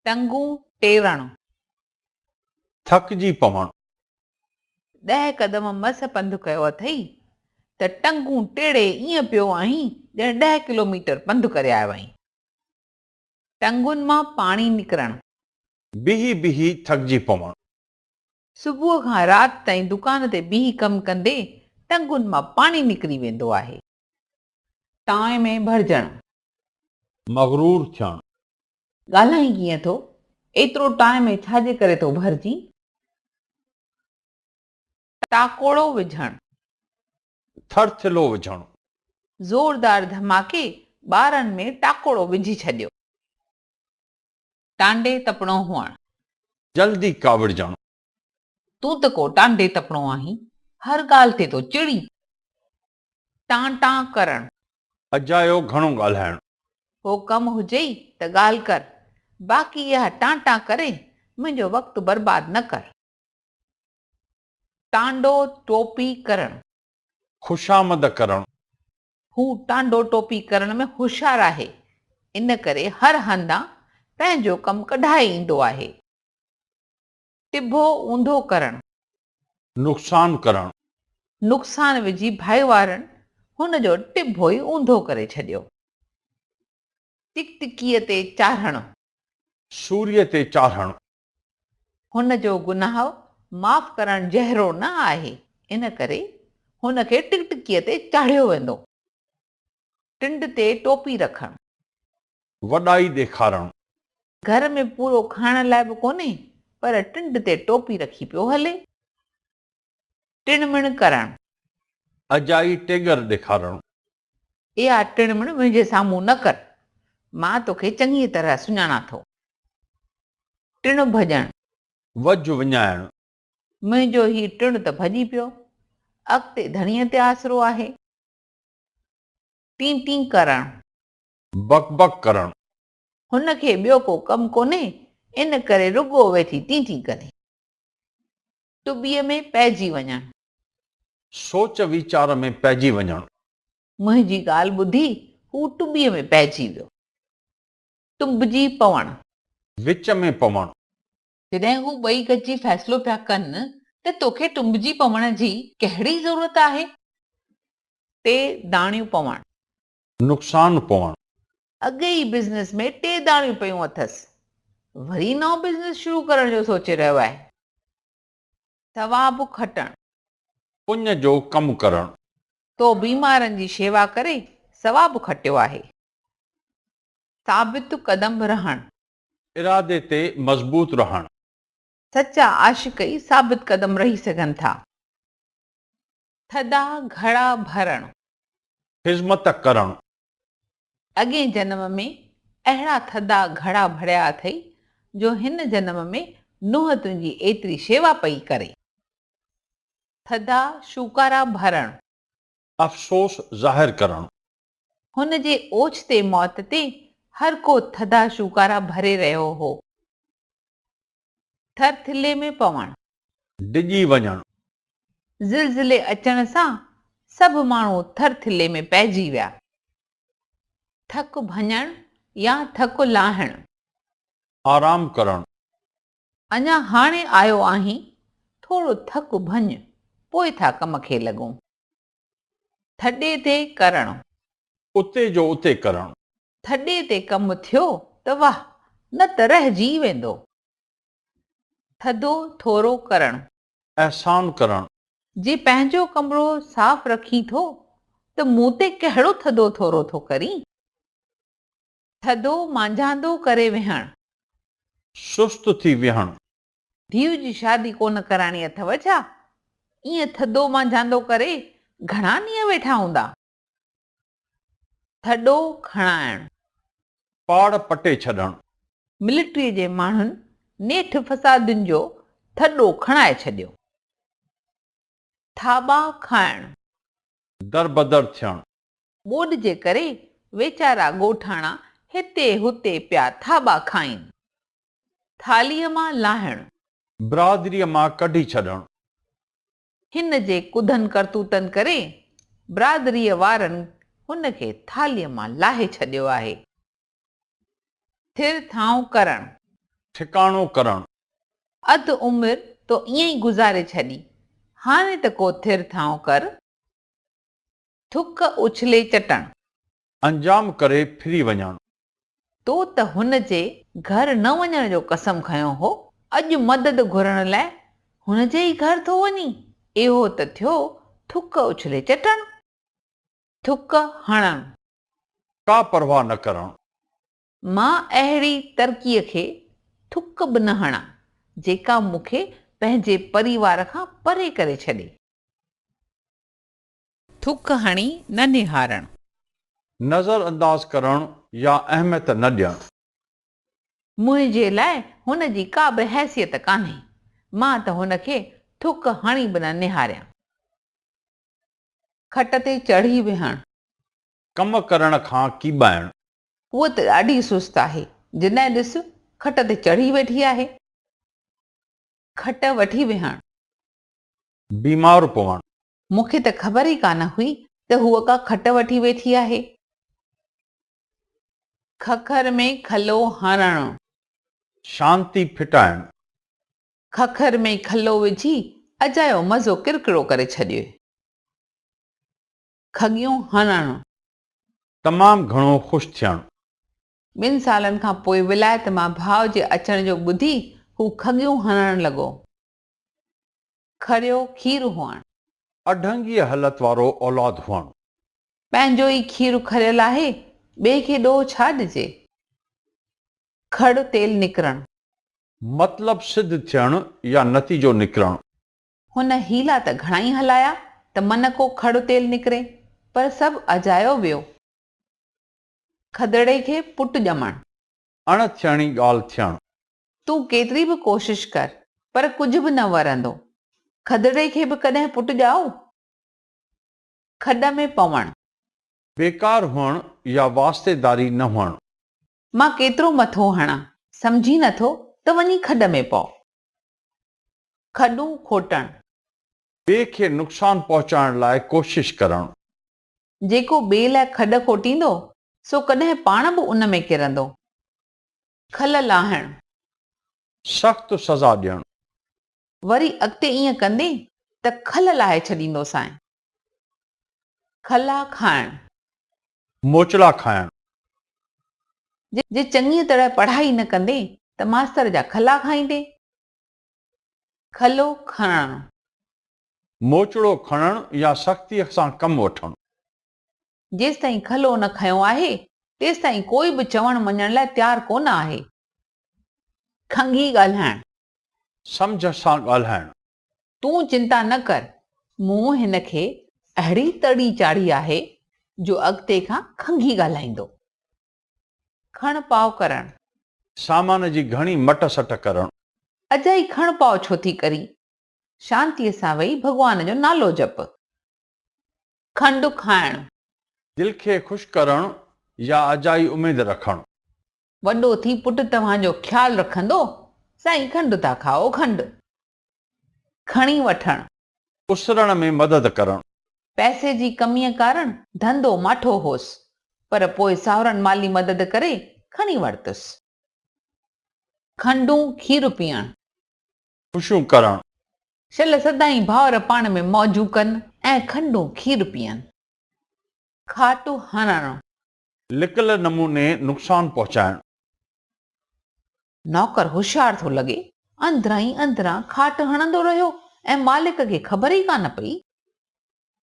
टंगू टेरण, थकिजी पवणु, 10 कदम मस पंधु कयो अथई त टंगू टेड़े ईअं पियो आहीं ॼण 10 किलोमीटर पंधु करे आयो आहीं। टंगुनि मां पाणी निकिरणु, बीही बीही थकिजी पवणु, सुबुह खां राति ताईं दुकान ते बीही कमु कंदे टंगुनि मां पाणी निकिरी वेंदो आहे। टांइ में भरजणु, मगरूर थियणु, ॻाल्हाई कीअं थो, एतिरो टांइ में छाजे करे थो भरिजी। टाकोड़ो विझणु, थरथिलो विझणु, ज़ोरदार धमाके ॿारनि में टाकोड़ो विझी छॾियो। टांडे तपणो हुअणु, जल्दी काविड़जणु, तूं त को टांडे तपणो आहीं, हर ॻाल्हि ते तो चिड़ी। टां टां करणु, अजायो घणो ॻाल्हाइणु, को कमु हुजे त ॻाल्हि कर, बाक़ी इहा टां टां करे मुंहिंजो वक़्तु बर्बाद न कर। टांडो टोपी करणु, खुशामद करणु, हू टांडो टोपी करण में होशियारु आहे, इन करे हर हंधां पंहिंजो कमु कढाए ईंदो आहे। टिभो ऊंधो करणु, नुक़सान करणु, नुक़सान विझी भाईवारनि हुन जो टिभो ई ऊंधो करे छॾियो। टिकटिकीअ ते चाढ़णु, सूर्य ते चाढ़णु, हुन जो गुनाह माफ़ करणु जहिड़ो न आहे, इन करे हुन खे टिकटिकीअ ते चाढ़ियो वेंदो। टिंड ते टोपी रखणु, वॾाई ॾेखारणु, घर में पूरो खाइण लाइ बि कोन्हे पर टिंड ते टोपी रखी पियो हले। टिणमिण करणु, अजाई टेगर ॾेखारणु, इहा टिणमिण मुंहिंजे साम्हूं न कर, मां तोखे चङी तरह सुञाणा थो। टिण भॼणु, वजु विञाइणु, मुंहिंजो ही टिण त भॼी पियो, अॻिते धणीअ ते आसरो आहे। टी टी करणु, बक बक करणु, हुन खे ॿियो को कमु कोन्हे, इन करे रुॻो वेठी टी टी करे। टुॿीअ में पइजी वञणु, सोच वीचार में पइजी वञणु, मुंहिंजी ॻाल्हि ॿुधी हू टुॿीअ में पइजी वियो। टुंबजी पवणु, विच में पवणु, जॾहिं हू ॿई गॾिजी फ़ैसिलो पिया कनि त तोखे टुंबजी पवण जी कहिड़ी ज़रूरत आहे। टे दाणियूं पवणु, नुक़सान पवणु, अॻे ई बिज़नेस में 3 दाणियूं पयूं अथसि, वरी नओं बिज़नेस शुरू करण जो सोचे रहियो आहे। सवाबु खटणु, पुञ जो कमु करणु, तो बीमारनि जी शेवा करे सवाबु खटियो आहे। साबित क़दम रहणु, इरादे ते मज़बूत रहणु, सचा आशिक़ ई साबित क़दम रही सघनि था। थधा घड़ा भरणु, ख़िज़मत करणु, अॻे जन्म में अहिड़ा थधा घड़ा भरिया अथई जो हिन जन्म में नुंहुं तुंहिंजी एतिरी शेवा पई करे। थधा शूकारा भरणु, अफ़सोस ज़ाहिर करणु, हुन जे ओचिते मौत ते हर को थधा शूकारा भरे रहियो हो। थरथिले में पवणु, डिॼी वञणु, ज़िलज़िले अचण सां सभु माण्हू थरथिले में पइजी विया। थक भञणु या थक लाहिणु, आराम करणु, अञा हाणे आयो आहीं, थोरो थक भञ, पोइ था कम खे लॻूं। थॾे ते करणु, उते जो उते करणु, थॾे ते कमु थियो त वाह, न त रहिजी वेंदो। थधो थोरो करणु, अहसान करणु, जे पंहिंजो कमिरो साफ़ रखी थो त मूं ते कहिड़ो थधो थोरो थो करीं। थधो मांझांदो करे वेहणु, सुस्त थी विहणु, धीउ जी शादी कोन कराइणी अथव छा, ईअं थधो मांझांदो करे घणा ॾींहं वेठा हूंदा। थॾो खणाइणु, पाड़ पटे छॾणु, मिलिट्रीअ जे माण्हुनि नेठ फसादुनि जो थॾो खणाए छॾियो। थाॿा खाइणु, दरबदर थियणु, ॿोॾि जे करे वेचारा ॻोठाणा हिते हुते पिया थाॿा खाइनि। थालीअ मां लाहिणु, बिरादरीअ मां कढी छॾणु, हिन जे कुधनि करतूतनि करे बिरादरीअ वारनि हुन खे थालीअ मां लाहे छॾियो आहे। थिर थांव करणु, ठिकाणो करणु, अधु उमिरि तो ईअं ई गुज़ारे छॾी, हाणे त को थिर थांव कर। थुक उछले चटण, अंजाम करे फिरी वञणु, तो त हुन जे घर न वञण जो कसम खयों हो, अॼु मदद घुरण लाइ हुन जे ई घर थो वञी। इहो त थियो थुक उछले चटण। थुक हणणु, का परवाह न करणु, मां अहिड़ी तरक़ीअ खे थुक बि न हणां जेका मूंखे पंहिंजे परिवार खां परे करे छॾे। थुक हणी न निहारणु, नज़र अंदाज़ करणु या अहमियत न ॾियणु, मुंहिंजे लाइ हुन जी का बि हैसियत कान्हे, मां त हुन खे थुक हणी बि न निहारियां। खट ते चढ़ी विहणु, कम करण खां कीॿाइणु, उहा त ॾाढी सुस्त आहे, जॾहिं ॾिस खट ते चढ़ी वेठी आहे। खट वठी विहणु, बीमार पवणु, मूंखे त ख़बर ई कान हुई त हूअ का खट वठी वेठी आहे। खखर में खलो हणणु, शांती फिटाइणु, खखर में खलो विझी अजायो मज़ो किरकिरो करे छॾियो। खगियूं हणणु, तमामु घणो ख़ुशि थियणु, 2 सालनि खां पोइ विलायत मां भाउ जे अचण जो ॿुधी हू खगियूं हणणु लॻो। खरियो खीरु हुअणु, अढंगीअ हालत वारो औलाद हुअणु, पंहिंजो ई खीरु खरियल आहे, ॿिए खे ॾोह छा ॾिजे। खड़ तेल निकिरणु, मतिलब सिद्ध थियणु या नतीजो निकिरणु, हुन हीला त घणाई हलाया त मन को खड़ तेल निकिरे, पर सभु अजायो वियो। खदड़े खे पुटु ॼमणु, अणथियणी ॻाल्हि थियणु, तूं केतिरी बि कोशिश कर पर कुझु बि न वरंदो, खदड़े खे बि कॾहिं पुटु ॼाओ। खॾ में पवणु, बेकार हुअणु या वास्तेदारी न हुअणु, मां केतिरो मथो हणां, सम्झी नथो त वञी खॾ में पओ। खॾूं खोटणु, ॿिए खे नुक़सानु पहुचाइण लाइ कोशिश करणु, जेको ॿिए लाइ खॾ खोटींदो सो कॾहिं पाण बि उन में किरंदो। खल लाहिणु, सख़्तु सज़ा ॾियणु, वरी अॻिते ईअं कंदे त खल लाहे छॾींदोसांइ। खला खाइणु, मोचड़ा खाइणु, जे चङी तरह पढ़ाई न कंदे त मास्तर जा खला खाईंदे। खलो खणणु, मोचड़ो खणणु या सख़्तीअ सां कमु वठणु, जेसिताईं खलो न खयो आहे तेसिताईं कोई बि चवण मञण लाइ तयारु कोन आहे। खंघी ॻाल्हाइणु, सम्झ सां ॻाल्हाइणु, तूं चिंता न कर, मूं हिन खे अहिड़ी तड़ी चाढ़ी आहे जो अॻिते खां खंघी ॻाल्हाईंदो। खण पाव करणु, सामान जी घणी मट सट करणु, अजाई खण पाव छो थी करी, शांतीअ सां वेही भॻवान जो नालो जप। खंडु खाइणु, दिलि खे ख़ुशि करणु या अजाई उमेद रखणु, वॾो थी पुटु तव्हांजो ख़्यालु रखंदो, साईं खंडु था खाओ खंडु। खणी वठणु, उसरण में मदद करणु, पैसे जी कमीअ कारण धंधो माठो होसि, पर पोइ सावरनि माली मदद करे खणी वरितुसि। खंडूं खीरु पीअणु, ख़ुशियूं करणु, शल सदाईं भाउर पाण में मौजूं कनि ऐं खंडूं खीरु पीअनि। खाटू हणणु, लिकल नमूने नुक़सानु पहुचाइणु, नौकर होशियार थो लॻे, अंदरां ई अंदरां खाट हणंदो रहियो ऐं मालिक खे ख़बर ई कान पई।